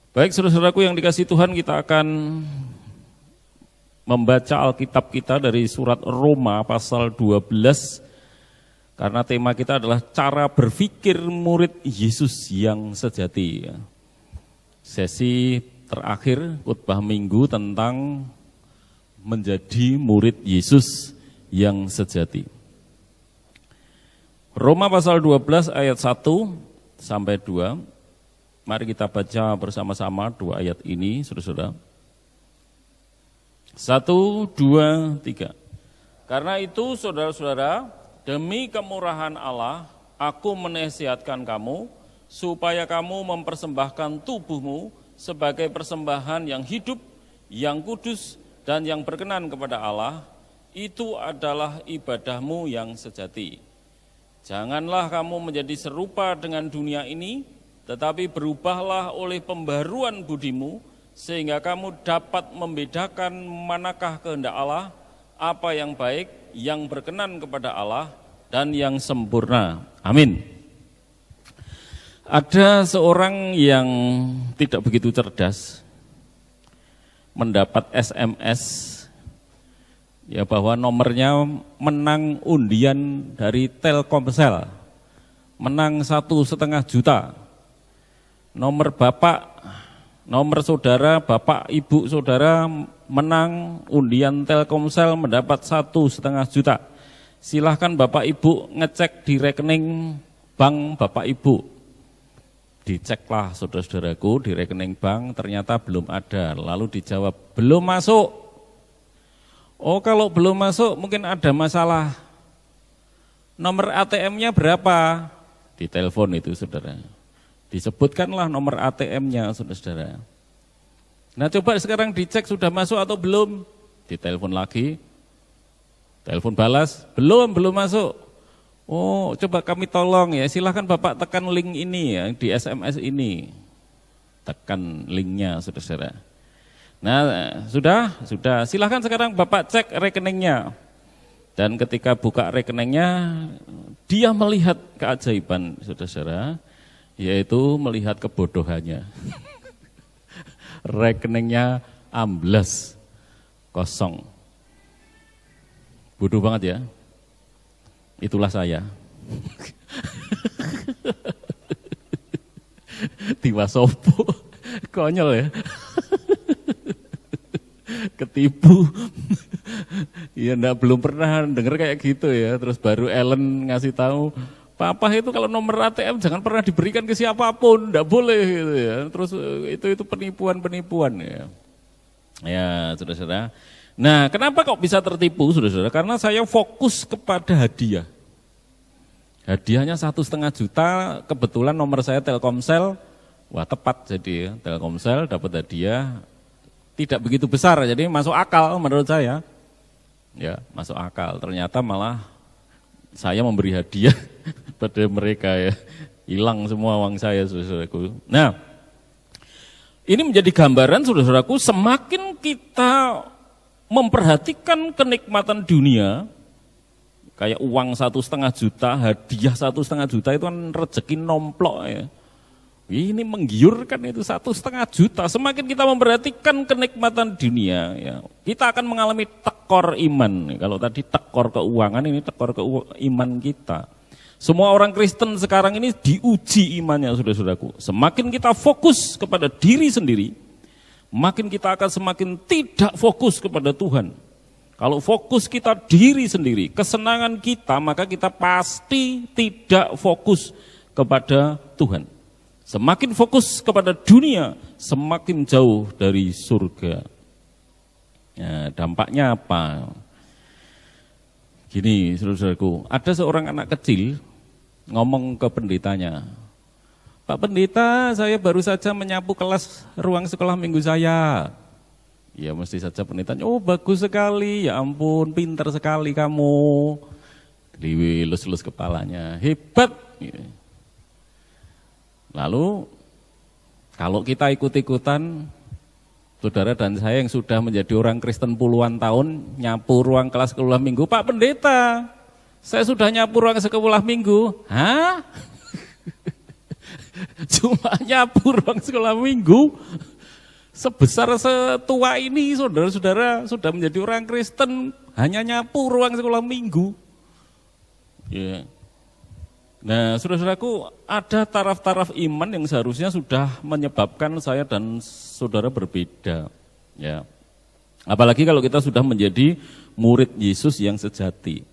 Baik, saudara-saudaraku yang dikasihi Tuhan, kita akan membaca Alkitab kita dari surat Roma pasal 12. Karena tema kita adalah cara berpikir murid Yesus yang sejati. Sesi terakhir khotbah minggu tentang menjadi murid Yesus yang sejati. Roma pasal 12 ayat 1 sampai 2. Mari kita baca bersama-sama dua ayat ini, saudara-saudara. 1, 2, 3. Karena itu, saudara-saudara, demi kemurahan Allah, aku menasihatkan kamu, supaya kamu mempersembahkan tubuhmu sebagai persembahan yang hidup, yang kudus, dan yang berkenan kepada Allah. Itu adalah ibadahmu yang sejati. Janganlah kamu menjadi serupa dengan dunia ini, tetapi berubahlah oleh pembaruan budimu, sehingga kamu dapat membedakan manakah kehendak Allah, apa yang baik, yang berkenan kepada Allah, dan yang sempurna. Amin. Ada seorang yang tidak begitu cerdas, mendapat SMS, ya bahwa nomornya menang undian dari Telkomsel, menang 1,5 juta. Nomor bapak, nomor saudara, bapak, ibu, saudara menang undian Telkomsel mendapat 1,5 juta. Silahkan bapak ibu ngecek di rekening bank bapak ibu. Diceklah saudara-saudaraku di rekening bank, ternyata belum ada. Lalu dijawab, belum masuk. Oh, kalau belum masuk mungkin ada masalah. Nomor ATM-nya berapa? Di telepon itu, saudara. Disebutkanlah nomor ATM-nya, saudara-saudara. Nah, coba sekarang dicek sudah masuk atau belum. Ditelepon lagi, telepon balas, belum masuk. Oh, coba kami tolong ya, silahkan Bapak tekan link ini ya, di SMS ini. Tekan linknya, saudara-saudara. Nah, sudah, silahkan sekarang Bapak cek rekeningnya. Dan ketika buka rekeningnya, dia melihat keajaiban, saudara-saudara. Yaitu melihat kebodohannya. Rekeningnya amblas, kosong. Bodoh banget ya. Itulah saya. Tiwa sopo, konyol ya. Ketipu. Ya belum pernah dengar kayak gitu ya. Terus baru Ellen ngasih tahu, Papa itu kalau nomor ATM jangan pernah diberikan ke siapapun, enggak boleh gitu ya. Terus itu penipuan ya. Ya, saudara-saudara. Nah, kenapa kok bisa tertipu, saudara-saudara? Karena saya fokus kepada hadiah. Hadiahnya 1,5 juta, kebetulan nomor saya Telkomsel, wah tepat jadi ya. Telkomsel dapat hadiah tidak begitu besar, jadi masuk akal menurut saya. Ya, masuk akal. Ternyata malah saya memberi hadiah pada mereka ya, hilang semua uang saya, saudaraku. Nah, ini menjadi gambaran, saudaraku, semakin kita memperhatikan kenikmatan dunia, kayak uang 1,5 juta, hadiah 1,5 juta itu kan rezeki nomplok ya. Ini menggiurkan itu 1,5 juta. Semakin kita memperhatikan kenikmatan dunia, ya, kita akan mengalami tekor iman. Kalau tadi tekor keuangan, ini tekor iman kita. Semua orang Kristen sekarang ini diuji imannya, saudara-saudaraku. Semakin kita fokus kepada diri sendiri, makin kita akan semakin tidak fokus kepada Tuhan. Kalau fokus kita diri sendiri, kesenangan kita, maka kita pasti tidak fokus kepada Tuhan. Semakin fokus kepada dunia, semakin jauh dari surga. Ya, dampaknya apa? Gini, saudara-saudaraku, ada seorang anak kecil ngomong ke pendetanya, Pak Pendeta, saya baru saja menyapu kelas ruang sekolah minggu saya. Ya mesti saja pendetanya, oh bagus sekali, ya ampun, pinter sekali kamu. Dilus-lus kepalanya, hebat. Lalu kalau kita ikut-ikutan, saudara dan saya yang sudah menjadi orang Kristen puluhan tahun, nyapu ruang kelas sekolah minggu, Pak Pendeta, saya sudah nyapu ruang sekolah minggu. Hah? Cuma nyapu ruang sekolah minggu. Sebesar setua ini saudara-saudara sudah menjadi orang Kristen hanya nyapu ruang sekolah minggu. Ya. Nah, saudara-saudaraku, ada taraf-taraf iman yang seharusnya sudah menyebabkan saya dan saudara berbeda. Ya. Apalagi kalau kita sudah menjadi murid Yesus yang sejati.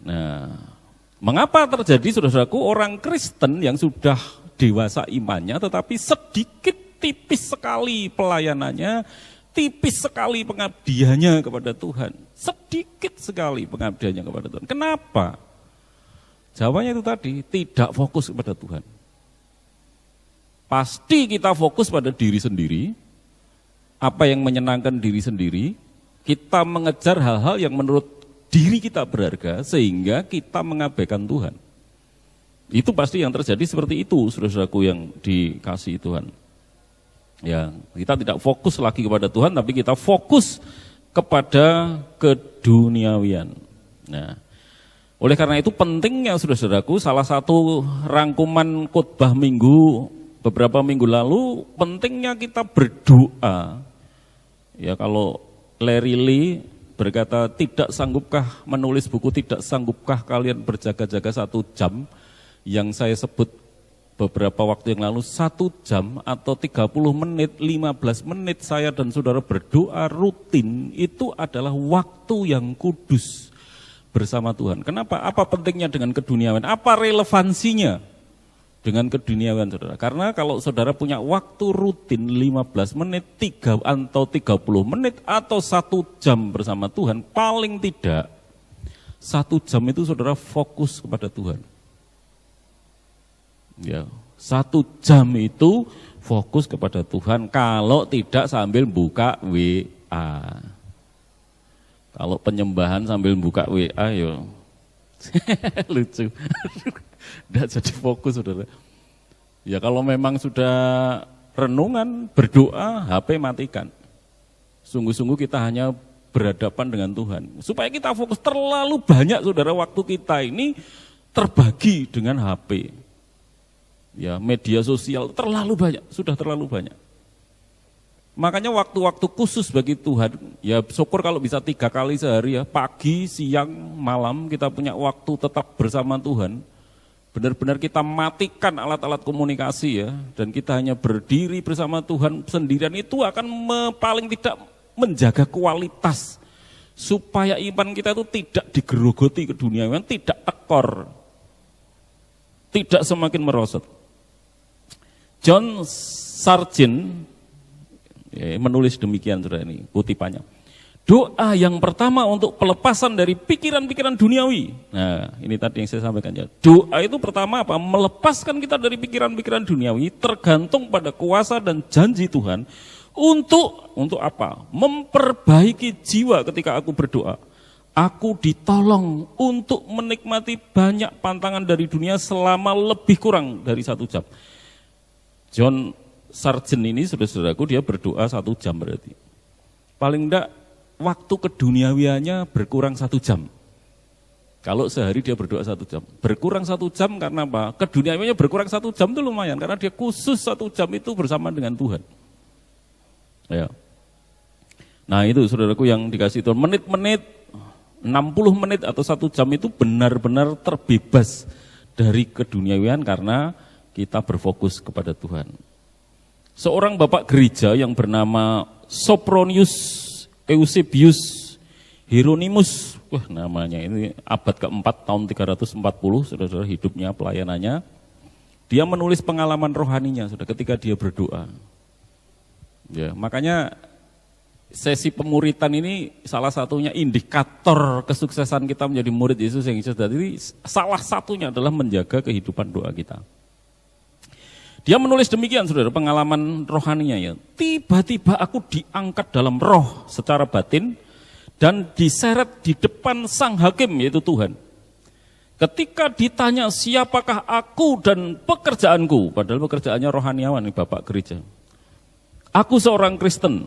Nah, mengapa terjadi saudara-saudaraku orang Kristen yang sudah dewasa imannya tetapi sedikit tipis sekali pelayanannya, tipis sekali pengabdiannya kepada Tuhan. Sedikit sekali pengabdiannya kepada Tuhan. Kenapa? Jawabannya itu tadi, tidak fokus kepada Tuhan. Pasti kita fokus pada diri sendiri, apa yang menyenangkan diri sendiri, kita mengejar hal-hal yang menurut diri kita berharga, sehingga kita mengabaikan Tuhan. Itu pasti yang terjadi seperti itu, saudara-saudaraku yang dikasihi Tuhan. Ya, kita tidak fokus lagi kepada Tuhan, tapi kita fokus kepada keduniawian. Nah, oleh karena itu pentingnya saudara-saudaraku, salah satu rangkuman khotbah minggu beberapa minggu lalu, pentingnya kita berdoa. Ya, kalau Larry Lee berkata, tidak sanggupkah menulis buku, tidak sanggupkah kalian berjaga-jaga 1 jam, yang saya sebut beberapa waktu yang lalu 1 jam atau 30 menit, 15 menit saya dan saudara berdoa rutin, itu adalah waktu yang kudus bersama Tuhan. Kenapa? Apa pentingnya dengan keduniawian? Apa relevansinya dengan keduniawian saudara? Karena kalau saudara punya waktu rutin 15 menit, 3 atau 30 menit atau 1 jam bersama Tuhan, paling tidak 1 jam itu saudara fokus kepada Tuhan. Ya, 1 jam itu fokus kepada Tuhan, kalau tidak sambil buka WA. Kalau penyembahan sambil buka WA, yo lucu. Tidak jadi fokus saudara. Ya kalau memang sudah renungan, berdoa, HP matikan. Sungguh-sungguh kita hanya berhadapan dengan Tuhan. Supaya kita fokus, terlalu banyak saudara waktu kita ini terbagi dengan HP. Ya, media sosial terlalu banyak, sudah terlalu banyak. Makanya waktu-waktu khusus bagi Tuhan, ya syukur kalau bisa 3 kali sehari ya, pagi, siang, malam kita punya waktu tetap bersama Tuhan. Benar-benar kita matikan alat-alat komunikasi ya, dan kita hanya berdiri bersama Tuhan sendirian, itu akan paling tidak menjaga kualitas. Supaya iman kita itu tidak digerogoti ke dunia, tidak tekor, tidak semakin merosot. John Sargent menulis demikian saudara, ini kutipannya. Doa yang pertama untuk pelepasan dari pikiran-pikiran duniawi. Nah, ini tadi yang saya sampaikan ya. Doa itu pertama apa? Melepaskan kita dari pikiran-pikiran duniawi, tergantung pada kuasa dan janji Tuhan. Untuk apa? Memperbaiki jiwa ketika aku berdoa. Aku ditolong untuk menikmati banyak pantangan dari dunia selama lebih kurang dari 1 jam. John Sargent ini, saudara-saudaraku, dia berdoa 1 jam berarti. Paling enggak waktu keduniawiannya berkurang 1 jam. Kalau sehari dia berdoa 1 jam. Berkurang 1 jam karena apa? Keduniawiannya berkurang 1 jam itu lumayan, karena dia khusus 1 jam itu bersama dengan Tuhan. Ya. Nah itu saudaraku yang dikasih Tuhan, menit-menit, 60 menit atau 1 jam itu benar-benar terbebas dari keduniawian karena kita berfokus kepada Tuhan. Seorang bapak gereja yang bernama Sopronius Eusebius Hieronymus, wah namanya ini abad ke-4 tahun 340, saudara-saudara, hidupnya, pelayanannya. Dia menulis pengalaman rohaninya sudah ketika dia berdoa. Ya, makanya sesi pemuritan ini salah satunya indikator kesuksesan kita menjadi murid Yesus yang sejati. Salah satunya adalah menjaga kehidupan doa kita. Dia menulis demikian saudara, pengalaman rohaninya ya. Tiba-tiba aku diangkat dalam roh secara batin dan diseret di depan sang hakim yaitu Tuhan. Ketika ditanya siapakah aku dan pekerjaanku, padahal pekerjaannya rohaniawan nih bapak gereja. Aku seorang Kristen,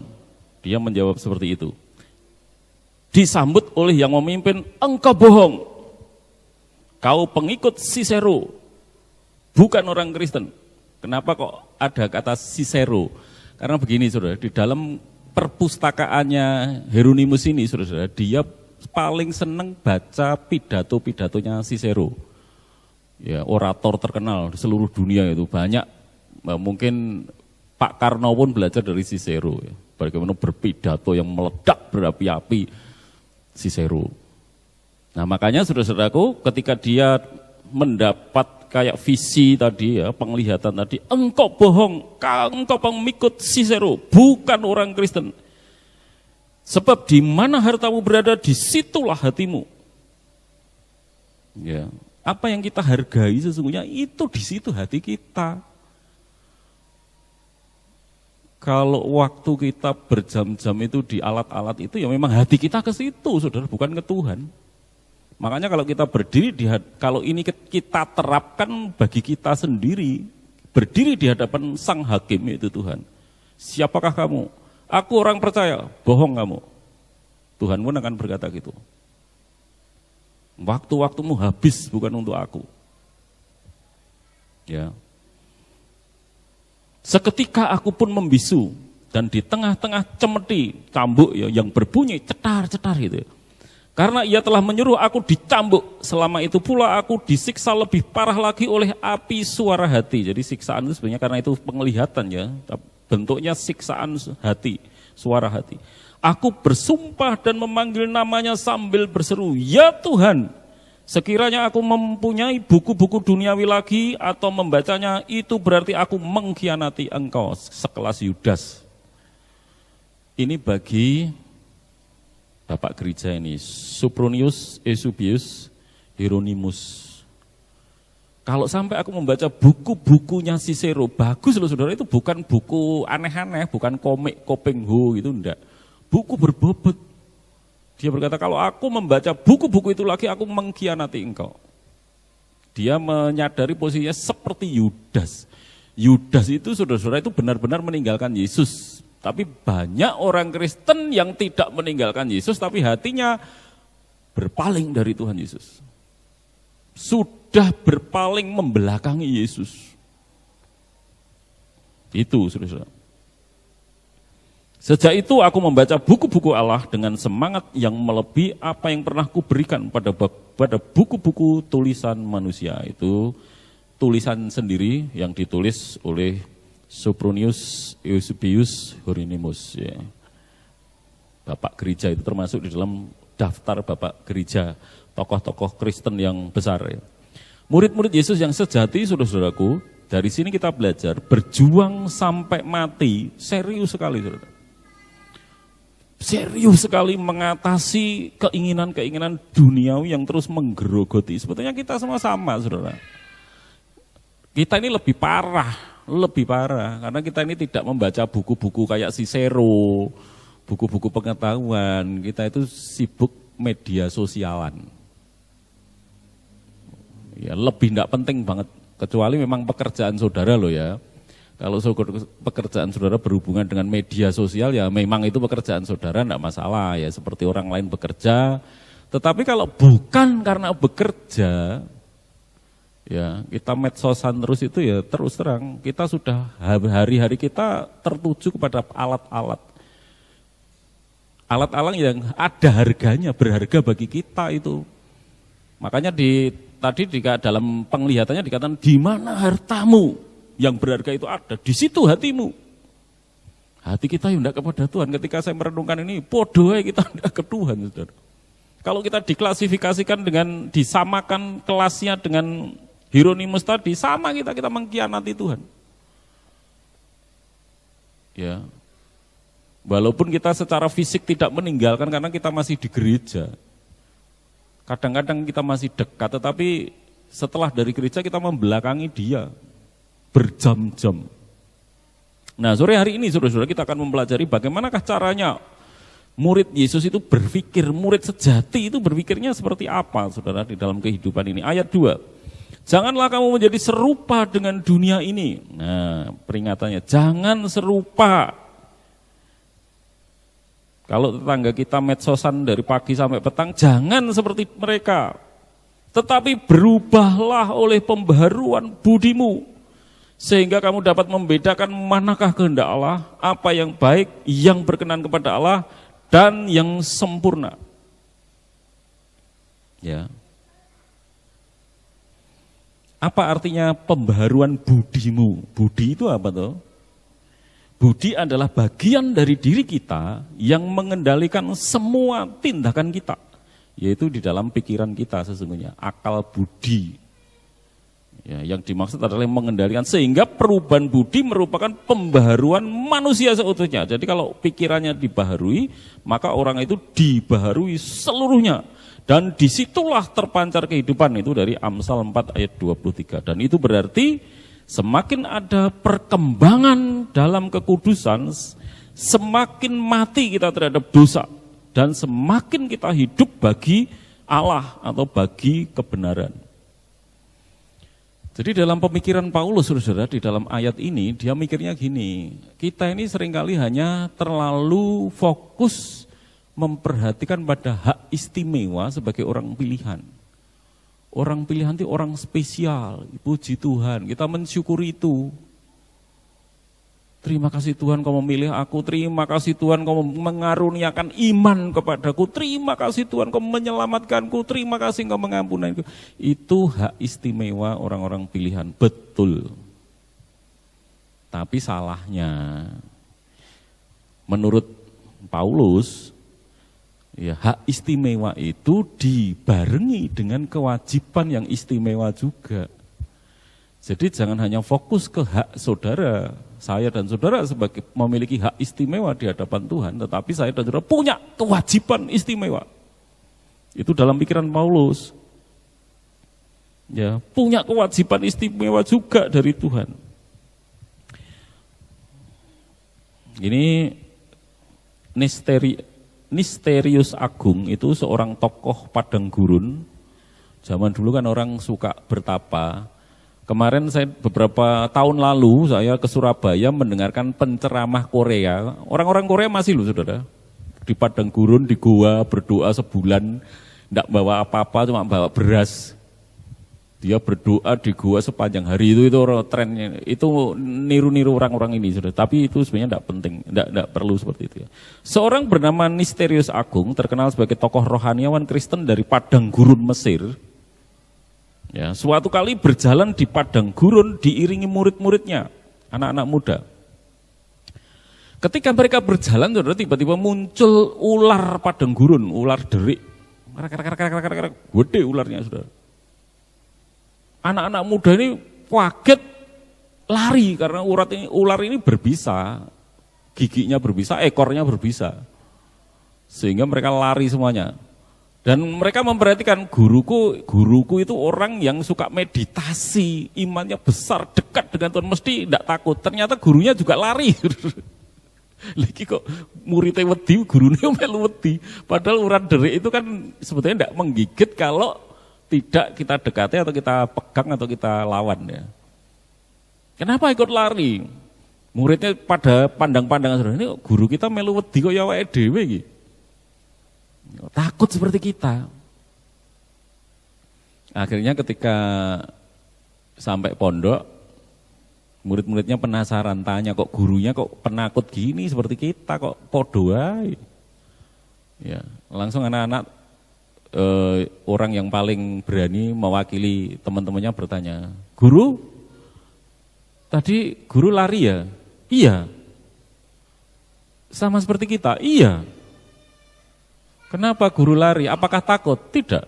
dia menjawab seperti itu. Disambut oleh yang memimpin, engkau bohong. Kau pengikut Cicero, bukan orang Kristen. Kenapa kok ada kata Cicero? Karena begini saudara, di dalam perpustakaannya Hieronymus ini saudara, dia paling seneng baca pidato-pidatonya Cicero. Ya, orator terkenal di seluruh dunia itu banyak. Mungkin Pak Karno pun belajar dari Cicero. Ya. Bagaimana berpidato yang meledak berapi-api Cicero. Nah makanya saudara-saudaraku ketika dia mendapat kayak visi tadi ya, penglihatan tadi, engkau bohong, engkau pengikut Cicero, bukan orang Kristen. Sebab di mana hartamu berada, disitulah hatimu. Ya, apa yang kita hargai sesungguhnya itu di situ hati kita. Kalau waktu kita berjam-jam itu di alat-alat itu ya memang hati kita ke situ, saudara, bukan ke Tuhan. Makanya kalau kita berdiri kalau ini kita terapkan bagi kita sendiri, berdiri di hadapan Sang Hakim yaitu Tuhan. Siapakah kamu? Aku orang percaya, bohong kamu. Tuhan pun akan berkata gitu. Waktu-waktumu habis bukan untuk aku. Ya. Seketika aku pun membisu dan di tengah-tengah cemeti cambuk ya, yang berbunyi cetar-cetar gitu. Karena ia telah menyuruh aku dicambuk, selama itu pula aku disiksa lebih parah lagi oleh api suara hati. Jadi siksaan itu sebenarnya karena itu penglihatan ya, bentuknya siksaan hati, suara hati. Aku bersumpah dan memanggil namanya sambil berseru, ya Tuhan, sekiranya aku mempunyai buku-buku duniawi lagi atau membacanya, itu berarti aku mengkhianati engkau, sekelas Yudas. Ini bagi Bapak gereja ini, Sopronius, Eusebius, Hieronymus. Kalau sampai aku membaca buku-bukunya Cicero, bagus loh saudara, itu bukan buku aneh-aneh, bukan komik Kopengho gitu, enggak. Buku berbobot. Dia berkata, kalau aku membaca buku-buku itu lagi, aku mengkhianati engkau. Dia menyadari posisinya seperti Yudas. Yudas itu saudara-saudara itu benar-benar meninggalkan Yesus. Tapi banyak orang Kristen yang tidak meninggalkan Yesus, tapi hatinya berpaling dari Tuhan Yesus. Sudah berpaling membelakangi Yesus. Itu saudara-saudara. Sejak itu aku membaca buku-buku Allah dengan semangat yang melebihi apa yang pernah kuberikan pada buku-buku tulisan manusia. Itu tulisan sendiri yang ditulis oleh Sopronius, Eusebius, Hieronymus. Ya. Bapak gereja itu termasuk di dalam daftar Bapak gereja, tokoh-tokoh Kristen yang besar. Ya. Murid-murid Yesus yang sejati, saudara-saudaraku, dari sini kita belajar berjuang sampai mati, serius sekali, saudara. Serius sekali mengatasi keinginan-keinginan duniawi yang terus menggerogoti. Sebetulnya kita semua sama, saudara. Kita ini lebih parah karena kita ini tidak membaca buku-buku kayak Cicero, buku-buku pengetahuan. Kita itu sibuk media sosialan. Ya, lebih tidak penting banget, kecuali memang pekerjaan saudara loh ya. Kalau pekerjaan saudara berhubungan dengan media sosial ya memang itu pekerjaan saudara, tidak masalah ya, seperti orang lain bekerja. Tetapi kalau bukan karena bekerja, ya kita medsosan terus itu ya terus terang kita sudah hari-hari kita tertuju kepada alat-alat yang ada harganya, berharga bagi kita itu. Makanya tadi dalam penglihatannya dikatakan di mana hartamu yang berharga itu ada, di situ hatimu. Hati kita yang tidak kepada Tuhan. Ketika saya merenungkan ini, bodoh kita tidak ke Tuhan, saudara. Kalau kita diklasifikasikan dengan disamakan kelasnya dengan Hieronymus tadi, sama kita mengkhianati Tuhan. Ya. Walaupun kita secara fisik tidak meninggalkan karena kita masih di gereja. Kadang-kadang kita masih dekat, tetapi setelah dari gereja kita membelakangi dia berjam-jam. Nah, sore hari ini saudara-saudara kita akan mempelajari bagaimanakah caranya murid Yesus itu berpikir, murid sejati itu berpikirnya seperti apa, saudara, di dalam kehidupan ini. Ayat 2. Janganlah kamu menjadi serupa dengan dunia ini. Nah, peringatannya, jangan serupa. Kalau tetangga kita medsosan dari pagi sampai petang, jangan seperti mereka. Tetapi berubahlah oleh pembaharuan budimu, Sehingga kamu dapat membedakan manakah kehendak Allah, apa yang baik, yang berkenan kepada Allah, dan yang sempurna. Ya. Apa artinya pembaharuan budimu? Budi itu apa toh? Budi adalah bagian dari diri kita yang mengendalikan semua tindakan kita, yaitu di dalam pikiran kita sesungguhnya, akal budi. Ya, yang dimaksud adalah yang mengendalikan, sehingga perubahan budi merupakan pembaharuan manusia seutuhnya. Jadi kalau pikirannya dibaharui, maka orang itu dibaharui seluruhnya. Dan disitulah terpancar kehidupan, itu dari Amsal 4 ayat 23. Dan itu berarti semakin ada perkembangan dalam kekudusan, semakin mati kita terhadap dosa. Dan semakin kita hidup bagi Allah atau bagi kebenaran. Jadi dalam pemikiran Paulus, saudara, di dalam ayat ini, dia mikirnya gini, kita ini seringkali hanya terlalu fokus memperhatikan pada hak istimewa sebagai orang pilihan. Orang pilihan itu orang spesial, puji Tuhan, kita mensyukuri itu. Terima kasih Tuhan kau memilih aku, terima kasih Tuhan kau mengaruniakan iman kepadaku, terima kasih Tuhan kau menyelamatkanku, terima kasih kau mengampuniku. Itu hak istimewa orang-orang pilihan, betul. Tapi salahnya, menurut Paulus, ya, hak istimewa itu dibarengi dengan kewajiban yang istimewa juga. Jadi jangan hanya fokus ke hak saudara, saya dan saudara sebagai memiliki hak istimewa di hadapan Tuhan, tetapi saya dan saudara punya kewajiban istimewa. Itu dalam pikiran Paulus. Ya, punya kewajiban istimewa juga dari Tuhan. Ini Nisterius Agung itu seorang tokoh padang gurun. Zaman dulu kan orang suka bertapa. Kemarin saya beberapa tahun lalu saya ke Surabaya mendengarkan penceramah Korea. Orang-orang Korea masih loh saudara. Di padang gurun, di goa, berdoa sebulan. Tidak bawa apa-apa, cuma bawa beras. Dia berdoa di goa sepanjang hari itu trennya. Itu niru-niru orang-orang ini saudara. Tapi itu sebenarnya tidak penting, tidak perlu seperti itu ya. Seorang bernama Nisterius Agung terkenal sebagai tokoh rohaniawan Kristen dari padang gurun Mesir. Ya, suatu kali berjalan di padang gurun diiringi murid-muridnya, anak-anak muda. Ketika mereka berjalan, saudara, tiba-tiba muncul ular padang gurun, ular derik. Gede ularnya, saudara. Anak-anak muda ini kaget lari karena ular ini berbisa, giginya berbisa, ekornya berbisa. Sehingga mereka lari semuanya. Dan mereka memperhatikan guruku itu orang yang suka meditasi, imannya besar, dekat dengan Tuhan, mesti tidak takut. Ternyata gurunya juga lari. Lagi kok muridnya wedi, gurunya melu wedi. Padahal ular derik itu kan sebetulnya tidak menggigit kalau tidak kita dekati atau kita pegang atau kita lawan ya. Kenapa ikut lari? Muridnya pada pandang-pandangan, ini guru kita melu wedi kok ya awake dhewe iki. Takut seperti kita. Akhirnya ketika sampai pondok, murid-muridnya penasaran, tanya kok gurunya kok penakut gini seperti kita, kok podo ae. Ya, langsung anak-anak orang yang paling berani mewakili teman-temannya bertanya, "Guru, tadi guru lari ya?" "Iya." "Sama seperti kita?" "Iya." "Kenapa guru lari? Apakah takut?" "Tidak."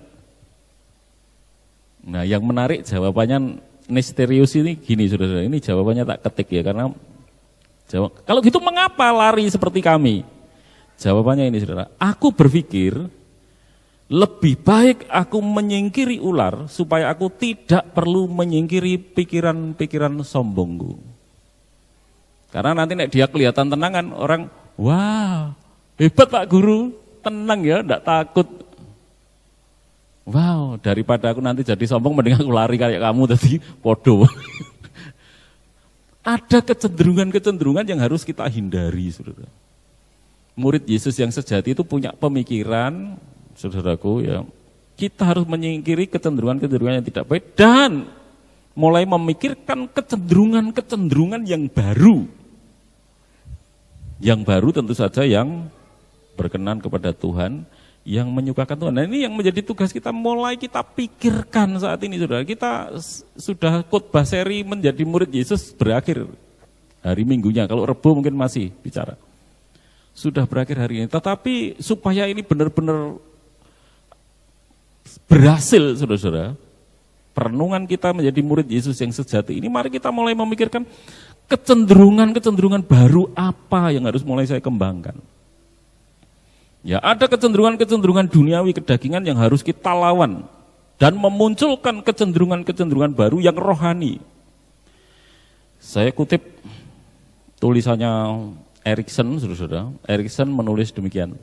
Nah, yang menarik jawabannya Nisterius ini gini, saudara. Ini jawabannya tak ketik ya, karena kalau gitu mengapa lari seperti kami? Jawabannya ini, saudara. Aku berpikir lebih baik aku menyingkiri ular supaya aku tidak perlu menyingkiri pikiran-pikiran sombongku. Karena nanti nek dia kelihatan tenang kan orang, wah hebat Pak Guru. Tenang ya, enggak takut. Wow, daripada aku nanti jadi sombong mending aku lari kayak kamu tadi, podo. Ada kecenderungan-kecenderungan yang harus kita hindari, saudara. Murid Yesus yang sejati itu punya pemikiran, saudaraku ya, kita harus menyingkiri kecenderungan-kecenderungan yang tidak baik dan mulai memikirkan kecenderungan-kecenderungan yang baru. Yang baru tentu saja yang berkenan kepada Tuhan, yang menyukakan Tuhan. Nah ini yang menjadi tugas kita, mulai kita pikirkan saat ini, saudara. Kita sudah khotbah seri menjadi murid Yesus berakhir hari Minggunya, kalau Rebo mungkin masih bicara. Sudah berakhir hari ini, tetapi supaya ini benar-benar berhasil, saudara-saudara, perenungan kita menjadi murid Yesus yang sejati ini, mari kita mulai memikirkan kecenderungan-kecenderungan baru apa yang harus mulai saya kembangkan. Ya, ada kecenderungan-kecenderungan duniawi kedagingan yang harus kita lawan dan memunculkan kecenderungan-kecenderungan baru yang rohani. Saya kutip tulisannya Erikson, saudara-saudara. Erikson menulis demikian.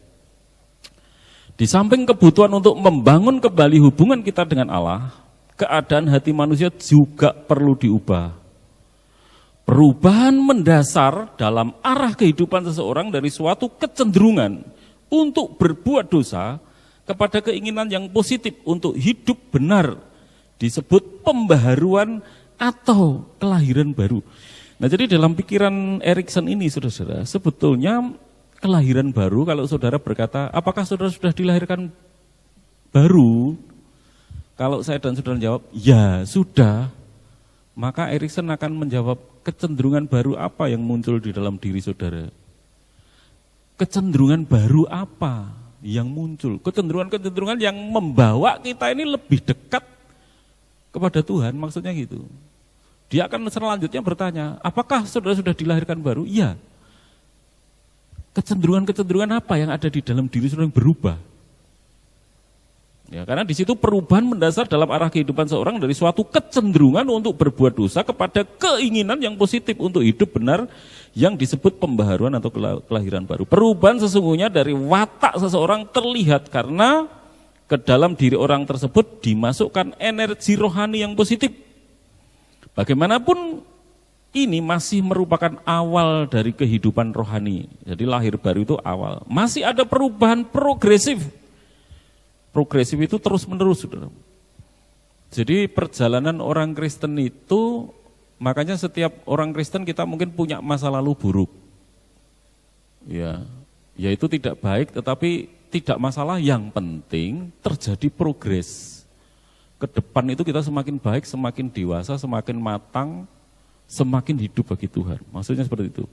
Di samping kebutuhan untuk membangun kembali hubungan kita dengan Allah, keadaan hati manusia juga perlu diubah. Perubahan mendasar dalam arah kehidupan seseorang dari suatu kecenderungan untuk berbuat dosa kepada keinginan yang positif untuk hidup benar disebut pembaharuan atau kelahiran baru. Nah jadi dalam pikiran Erikson ini, saudara-saudara, sebetulnya kelahiran baru, kalau saudara berkata, apakah saudara sudah dilahirkan baru? Kalau saya dan saudara jawab, ya sudah, maka Erikson akan menjawab, kecenderungan baru apa yang muncul di dalam diri saudara? Kecenderungan baru apa yang muncul? Kecenderungan-kecenderungan yang membawa kita ini lebih dekat kepada Tuhan, maksudnya gitu. Dia akan selanjutnya bertanya, apakah saudara sudah dilahirkan baru? Iya. Kecenderungan-kecenderungan apa yang ada di dalam diri saudara yang berubah? Ya, karena di situ perubahan mendasar dalam arah kehidupan seorang dari suatu kecenderungan untuk berbuat dosa kepada keinginan yang positif untuk hidup benar yang disebut pembaharuan atau kelahiran baru. Perubahan sesungguhnya dari watak seseorang terlihat karena ke dalam diri orang tersebut dimasukkan energi rohani yang positif. Bagaimanapun ini masih merupakan awal dari kehidupan rohani. Jadi lahir baru itu awal. Masih ada perubahan progresif. Progresif itu terus menerus, saudara. Jadi perjalanan orang Kristen itu, makanya setiap orang Kristen kita mungkin punya masa lalu buruk. Ya itu tidak baik, tetapi tidak masalah, yang penting terjadi progres. Ke depan itu kita semakin baik, semakin dewasa, semakin matang, semakin hidup bagi Tuhan. Maksudnya seperti itu.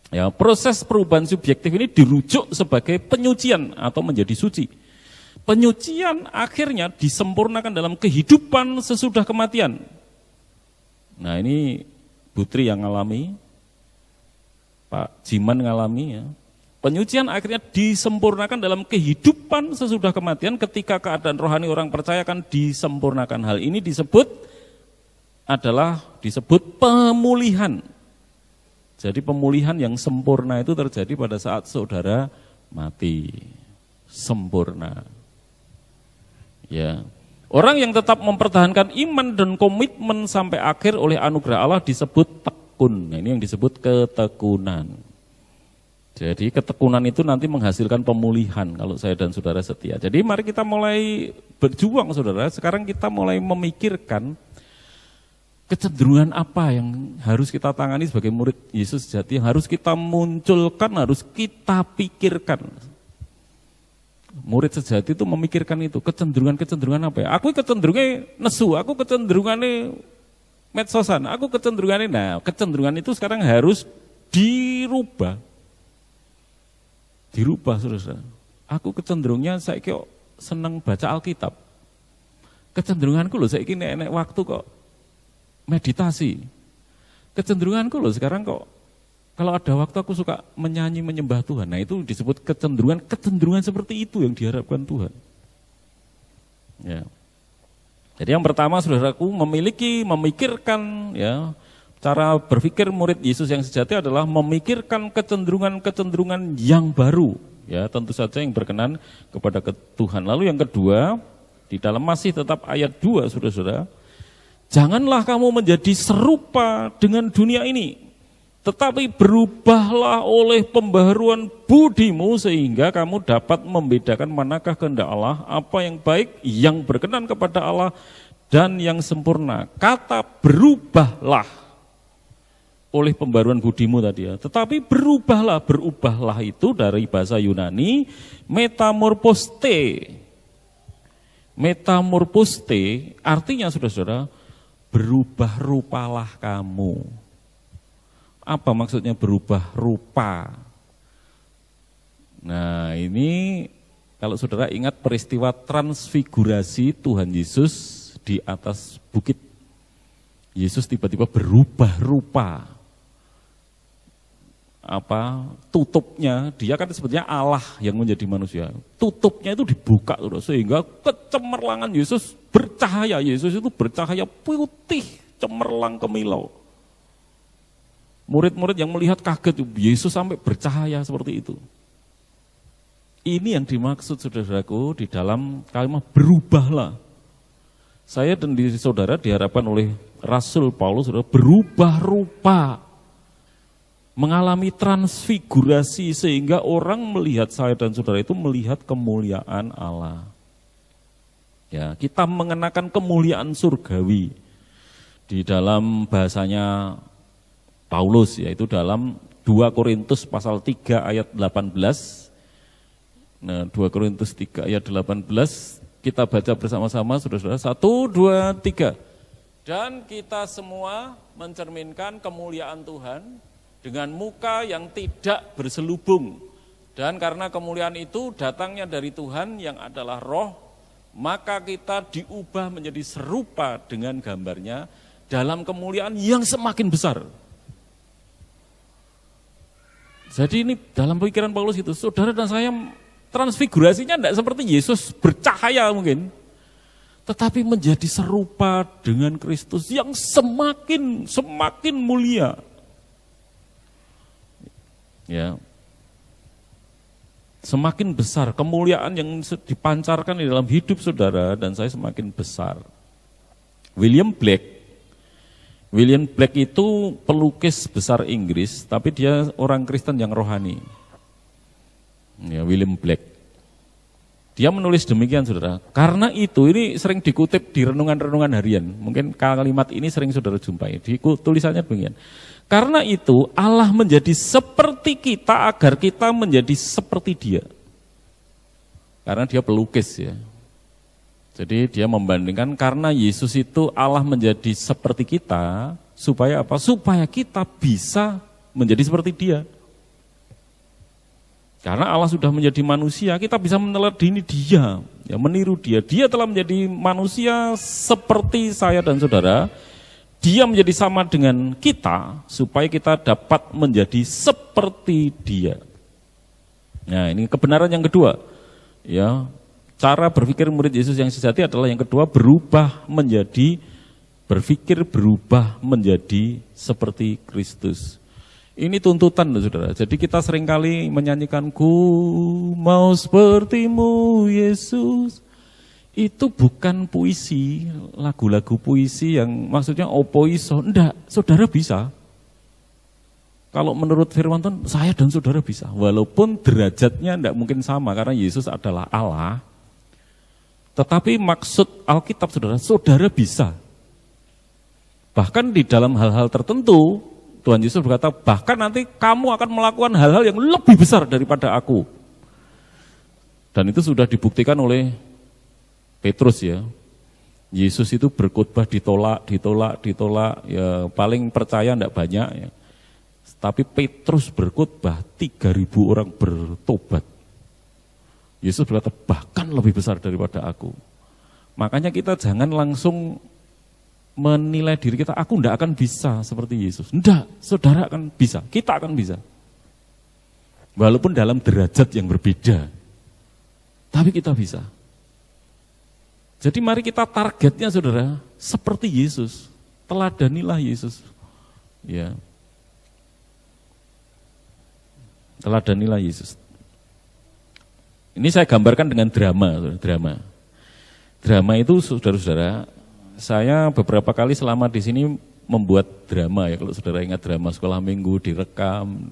Ya, proses perubahan subjektif ini dirujuk sebagai penyucian atau menjadi suci. Penyucian akhirnya disempurnakan dalam kehidupan sesudah kematian. Nah ini Putri yang ngalami, Pak Jiman ngalami ya. Penyucian akhirnya disempurnakan dalam kehidupan sesudah kematian ketika keadaan rohani orang percaya akan disempurnakan. Hal ini disebut pemulihan. Jadi pemulihan yang sempurna itu terjadi pada saat saudara mati. Sempurna. Ya. Orang yang tetap mempertahankan iman dan komitmen sampai akhir oleh anugerah Allah disebut tekun. Nah, ini yang disebut ketekunan. Jadi ketekunan itu nanti menghasilkan pemulihan kalau saya dan saudara setia. Jadi mari kita mulai berjuang, saudara. Sekarang kita mulai memikirkan kecenderungan apa yang harus kita tangani sebagai murid Yesus sejati, yang harus kita munculkan, harus kita pikirkan. Murid sejati itu memikirkan itu, kecenderungan-kecenderungan apa ya? Aku kecenderungannya nesu, aku kecenderungannya medsosan, aku kecenderungannya, nah kecenderungan itu sekarang harus dirubah. Dirubah, saudara. Aku kecenderungnya saya kok senang baca Alkitab. Kecenderunganku loh saya kini enek waktu kok meditasi. Kecenderunganku loh sekarang kok kalau ada waktu aku suka menyanyi menyembah Tuhan. Nah itu disebut kecenderungan seperti itu yang diharapkan Tuhan. Ya. Jadi yang pertama saudaraku memikirkan ya. Cara berpikir murid Yesus yang sejati adalah memikirkan kecenderungan-kecenderungan yang baru. Ya, tentu saja yang berkenan kepada Tuhan. Lalu yang kedua, di dalam masih tetap ayat 2, saudara-saudara. Janganlah kamu menjadi serupa dengan dunia ini, tetapi berubahlah oleh pembaharuan budimu sehingga kamu dapat membedakan manakah kehendak Allah, apa yang baik, yang berkenan kepada Allah, dan yang sempurna. Kata berubahlah oleh pembaruan budimu tadi ya. Tetapi berubahlah itu dari bahasa Yunani metamorphoste. Metamorphoste artinya saudara-saudara, berubah rupalah kamu. Apa maksudnya berubah rupa? Nah ini kalau saudara ingat peristiwa transfigurasi Tuhan Yesus di atas bukit. Yesus tiba-tiba berubah rupa. Tutupnya, dia kan sebetulnya Allah yang menjadi manusia. Tutupnya itu dibuka sehingga kecemerlangan Yesus bercahaya. Yesus itu bercahaya putih, cemerlang kemilau. Murid-murid yang melihat kaget, Yesus sampai bercahaya seperti itu. Ini yang dimaksud saudaraku di dalam kalimat berubahlah. Saya dan saudara diharapkan oleh Rasul Paulus saudara, berubah rupa. Mengalami transfigurasi sehingga orang melihat saya dan saudara itu melihat kemuliaan Allah. Ya, kita mengenakan kemuliaan surgawi. Di dalam bahasanya Paulus yaitu dalam 2 Korintus pasal 3 ayat 18. Nah, 2 Korintus 3 ayat 18 kita baca bersama-sama saudara-saudara. 1, 2, 3. Dan kita semua mencerminkan kemuliaan Tuhan dengan muka yang tidak berselubung. Dan karena kemuliaan itu datangnya dari Tuhan yang adalah roh, maka kita diubah menjadi serupa dengan gambarnya dalam kemuliaan yang semakin besar. Jadi ini dalam pikiran Paulus itu, saudara dan saya transfigurasinya tidak seperti Yesus bercahaya mungkin, tetapi menjadi serupa dengan Kristus yang semakin mulia. Ya, semakin besar kemuliaan yang dipancarkan di dalam hidup saudara dan saya semakin besar. William Black itu pelukis besar Inggris, tapi dia orang Kristen yang rohani. Ya, William Black. Dia menulis demikian saudara. Karena itu ini sering dikutip di renungan-renungan harian. Mungkin kalimat ini sering saudara jumpai. Tulisannya demikian. Karena itu Allah menjadi seperti kita agar kita menjadi seperti Dia. Karena Dia pelukis ya. Jadi dia membandingkan karena Yesus itu Allah menjadi seperti kita, supaya apa? Supaya kita bisa menjadi seperti Dia. Karena Allah sudah menjadi manusia, kita bisa meneladani Dia, ya, meniru Dia. Dia telah menjadi manusia seperti saya dan saudara. Dia menjadi sama dengan kita supaya kita dapat menjadi seperti Dia. Nah, ini kebenaran yang kedua. Ya, cara berpikir murid Yesus yang sejati adalah yang kedua, berubah menjadi seperti Kristus. Ini tuntutan loh saudara. Jadi kita seringkali menyanyikan ku mau sepertimu Yesus. Itu bukan puisi, lagu-lagu puisi yang maksudnya opo iso. Enggak, saudara bisa. Kalau menurut firman Tuhan, saya dan saudara bisa. Walaupun derajatnya enggak mungkin sama karena Yesus adalah Allah. Tetapi maksud Alkitab saudara bisa. Bahkan di dalam hal-hal tertentu, Tuhan Yesus berkata, bahkan nanti kamu akan melakukan hal-hal yang lebih besar daripada aku. Dan itu sudah dibuktikan oleh Petrus ya. Yesus itu berkhotbah ditolak, ya paling percaya enggak banyak ya. Tapi Petrus berkhotbah 3.000 orang bertobat. Yesus berkata bahkan lebih besar daripada aku. Makanya kita jangan langsung menilai diri kita, aku enggak akan bisa seperti Yesus. Enggak, saudara akan bisa, kita akan bisa. Walaupun dalam derajat yang berbeda. Tapi kita bisa. Jadi mari kita targetnya saudara, seperti Yesus. Teladanilah Yesus. Ya. Teladanilah Yesus. Ini saya gambarkan dengan drama. Drama itu saudara-saudara, saya beberapa kali selama di sini membuat drama ya. Kalau saudara ingat drama sekolah minggu direkam.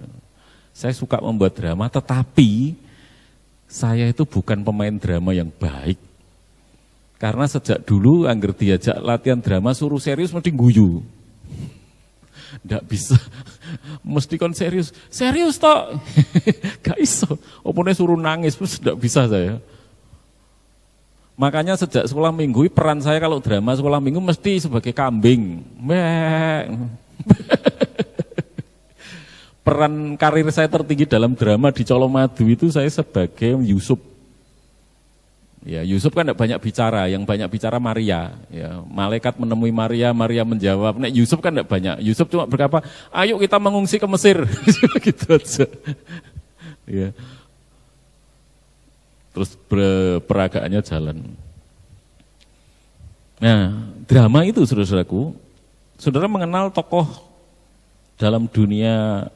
Saya suka membuat drama, tetapi saya itu bukan pemain drama yang baik. Karena sejak dulu angger diajak latihan drama suruh serius mesti guyu. Nggak bisa, mesti kon serius. Serius toh, gak iso. Opone suruh nangis, nggak bisa saya. Makanya sejak sekolah minggu, peran saya kalau drama sekolah minggu mesti sebagai kambing. Peran karir saya tertinggi dalam drama di Colomadu itu saya sebagai Yusuf. Ya, Yusuf kan tidak banyak bicara, yang banyak bicara Maria. Ya, malaikat menemui Maria, Maria menjawab. Nek Yusuf kan tidak banyak. Yusuf cuma berkata, ayo kita mengungsi ke Mesir, gitu aja. Ya. Terus peragaannya jalan. Nah, drama itu saudara-saudaraku, saudara mengenal tokoh dalam dunia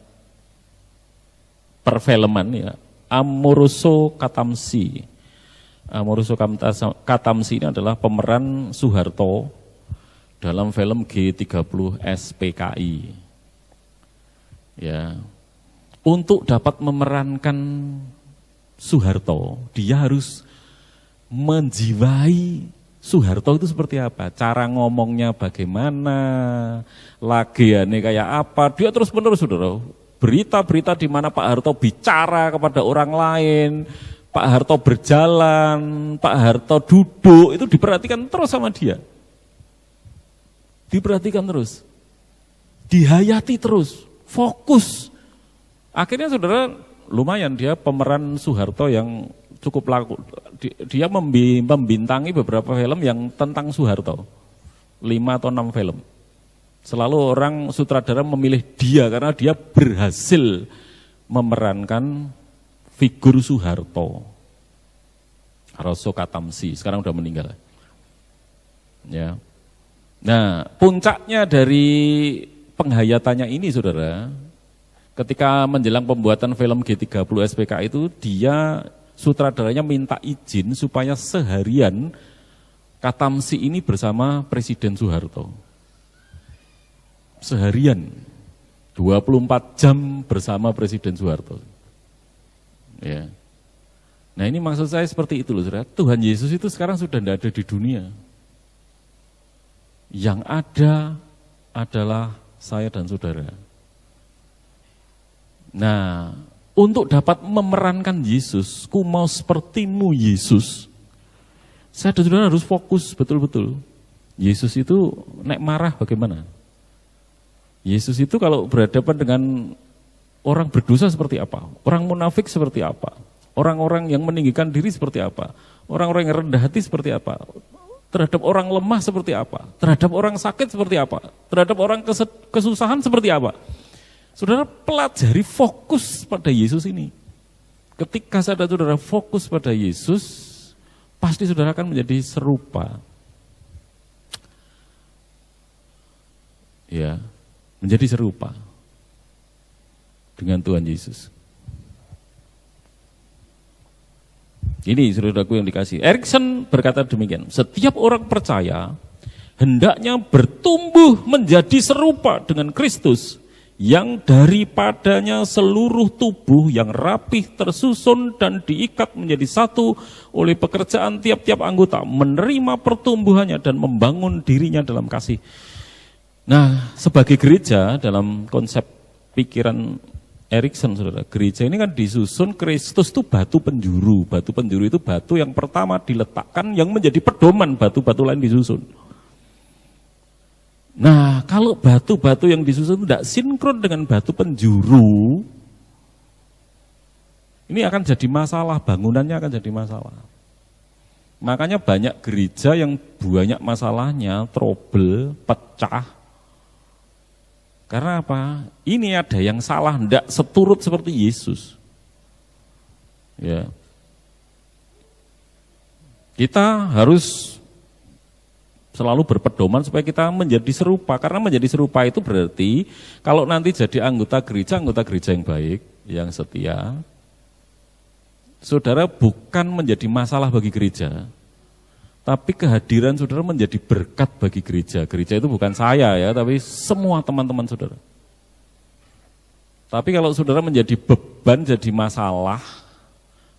perfilman ya, Amoruso Katamsi. Amoruso Katamsi ini adalah pemeran Soeharto dalam film G30 SPKI. Ya. Untuk dapat memerankan Soeharto, dia harus menjiwai Soeharto itu seperti apa, cara ngomongnya bagaimana, lagiannya kayak apa, dia terus menerus saudara. Berita-berita di mana Pak Harto bicara kepada orang lain, Pak Harto berjalan, Pak Harto duduk, itu diperhatikan terus sama dia. Diperhatikan terus. Dihayati terus, fokus. Akhirnya saudara, lumayan dia pemeran Soeharto yang cukup laku. Dia membintangi beberapa film yang tentang Soeharto. 5 atau 6 film. Selalu orang sutradara memilih dia karena dia berhasil memerankan figur Soeharto. Amoruso Katamsi, sekarang udah meninggal. Ya. Nah, puncaknya dari penghayatannya ini saudara, ketika menjelang pembuatan film G30 SPK itu, dia sutradaranya minta izin supaya seharian Katamsi ini bersama Presiden Soeharto. Seharian, 24 jam bersama Presiden Soeharto. Ya. Nah ini maksud saya seperti itu loh saudara. Tuhan Yesus itu sekarang sudah tidak ada di dunia. Yang ada adalah saya dan saudara. Nah, untuk dapat memerankan Yesus, ku mau sepertimu Yesus, saya dan saudara harus fokus betul-betul. Yesus itu nek marah bagaimana? Yesus itu kalau berhadapan dengan orang berdosa seperti apa? Orang munafik seperti apa? Orang-orang yang meninggikan diri seperti apa? Orang-orang yang rendah hati seperti apa? Terhadap orang lemah seperti apa? Terhadap orang sakit seperti apa? Terhadap orang kesusahan seperti apa? Saudara pelajari fokus pada Yesus ini. Ketika saudara fokus pada Yesus, pasti saudara akan menjadi serupa. Ya, menjadi serupa dengan Tuhan Yesus. Ini saudaraku yang dikasih. Erikson berkata demikian, setiap orang percaya hendaknya bertumbuh menjadi serupa dengan Kristus, yang daripadanya seluruh tubuh yang rapih tersusun dan diikat menjadi satu oleh pekerjaan tiap-tiap anggota menerima pertumbuhannya dan membangun dirinya dalam kasih. Nah, sebagai gereja dalam konsep pikiran Erikson, saudara, gereja ini kan disusun, Kristus itu batu penjuru. Batu penjuru itu batu yang pertama diletakkan yang menjadi pedoman batu-batu lain disusun. Nah, kalau batu-batu yang disusun tidak sinkron dengan batu penjuru, ini akan jadi masalah, bangunannya akan jadi masalah. Makanya banyak gereja yang banyak masalahnya, trouble, pecah. Karena apa? Ini ada yang salah, tidak seturut seperti Yesus. Ya. Kita harus selalu berpedoman supaya kita menjadi serupa. Karena menjadi serupa itu berarti kalau nanti jadi anggota gereja yang baik, yang setia, saudara bukan menjadi masalah bagi gereja, tapi kehadiran saudara menjadi berkat bagi gereja. Gereja itu bukan saya ya, tapi semua teman-teman saudara. Tapi kalau saudara menjadi beban, jadi masalah,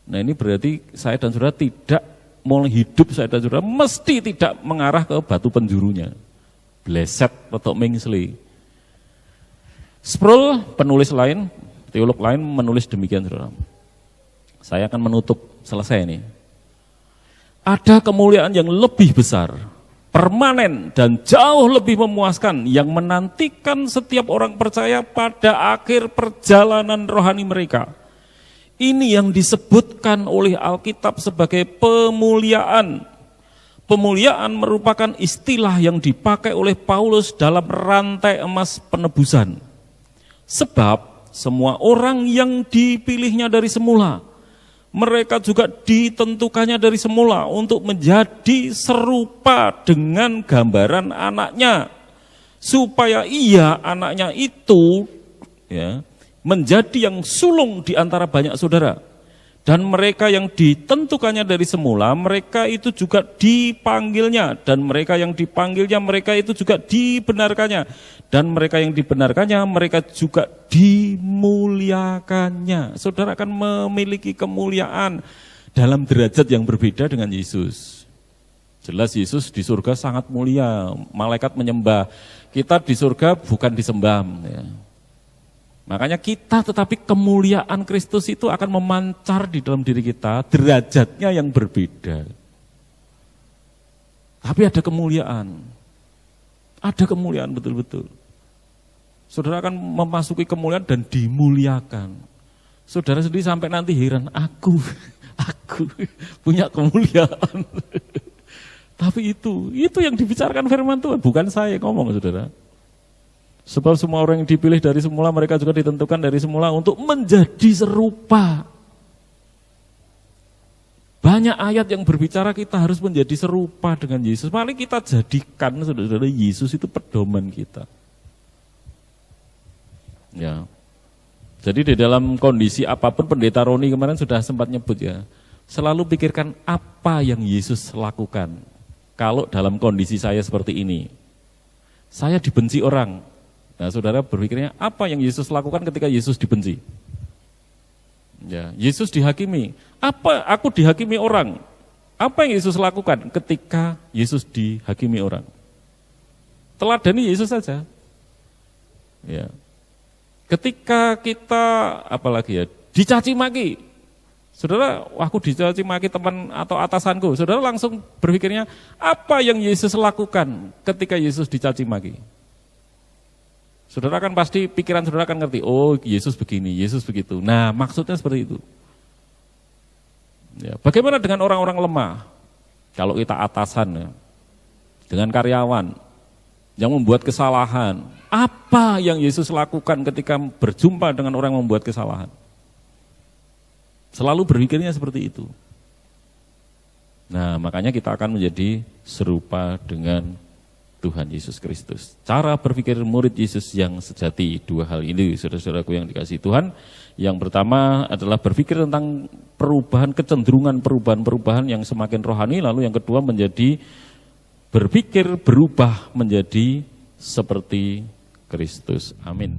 nah ini berarti saya dan saudara tidak mulai hidup saya dan saudara mesti tidak mengarah ke batu penjurunya. Bleset atau mengsli. Sproul, penulis lain, teolog lain menulis demikian saudara. Saya akan menutup, selesai ini. Ada kemuliaan yang lebih besar, permanen dan jauh lebih memuaskan yang menantikan setiap orang percaya pada akhir perjalanan rohani mereka. Ini yang disebutkan oleh Alkitab sebagai pemuliaan. Pemuliaan merupakan istilah yang dipakai oleh Paulus dalam rantai emas penebusan. Sebab semua orang yang dipilihnya dari semula, mereka juga ditentukannya dari semula untuk menjadi serupa dengan gambaran anaknya. Supaya ia, anaknya itu, ya, menjadi yang sulung di antara banyak saudara. Dan mereka yang ditentukannya dari semula, mereka itu juga dipanggilnya. Dan mereka yang dipanggilnya, mereka itu juga dibenarkannya. Dan mereka yang dibenarkannya, mereka juga dimuliakannya. Saudara akan memiliki kemuliaan dalam derajat yang berbeda dengan Yesus. Jelas Yesus di surga sangat mulia, malaikat menyembah. Kita di surga bukan disembah. Ya. Makanya kita tetapi kemuliaan Kristus itu akan memancar di dalam diri kita, derajatnya yang berbeda. Tapi ada kemuliaan betul-betul. Saudara akan memasuki kemuliaan dan dimuliakan. Saudara sendiri sampai nanti heran, aku punya kemuliaan. Tapi itu yang dibicarakan firman Tuhan, bukan saya ngomong saudara. Sebab semua orang yang dipilih dari semula, mereka juga ditentukan dari semula untuk menjadi serupa. Banyak ayat yang berbicara kita harus menjadi serupa dengan Yesus. Mari kita jadikan saudara-saudara Yesus itu pedoman kita. Ya. Jadi di dalam kondisi apapun, Pendeta Roni kemarin sudah sempat nyebut ya, selalu pikirkan apa yang Yesus lakukan. Kalau dalam kondisi saya seperti ini, saya dibenci orang. Nah, saudara berpikirnya apa yang Yesus lakukan ketika Yesus dibenci? Ya, Yesus dihakimi. Apa aku dihakimi orang? Apa yang Yesus lakukan ketika Yesus dihakimi orang? Teladani Yesus saja. Ya. Ketika kita apalagi ya, dicaci maki. Saudara, aku dicaci maki teman atau atasanku. Saudara langsung berpikirnya apa yang Yesus lakukan ketika Yesus dicaci maki? Saudara kan pasti pikiran saudara kan ngerti, oh Yesus begini, Yesus begitu. Nah maksudnya seperti itu. Ya, bagaimana dengan orang-orang lemah? Kalau kita atasan ya, dengan karyawan yang membuat kesalahan, apa yang Yesus lakukan ketika berjumpa dengan orang yang membuat kesalahan? Selalu berpikirnya seperti itu. Nah makanya kita akan menjadi serupa dengan Tuhan Yesus Kristus. Cara berpikir murid Yesus yang sejati, dua hal ini saudara-saudaraku yang dikasihi Tuhan. Yang pertama adalah berpikir tentang perubahan, kecenderungan perubahan yang semakin rohani. Lalu yang kedua menjadi berpikir berubah menjadi seperti Kristus. Amin.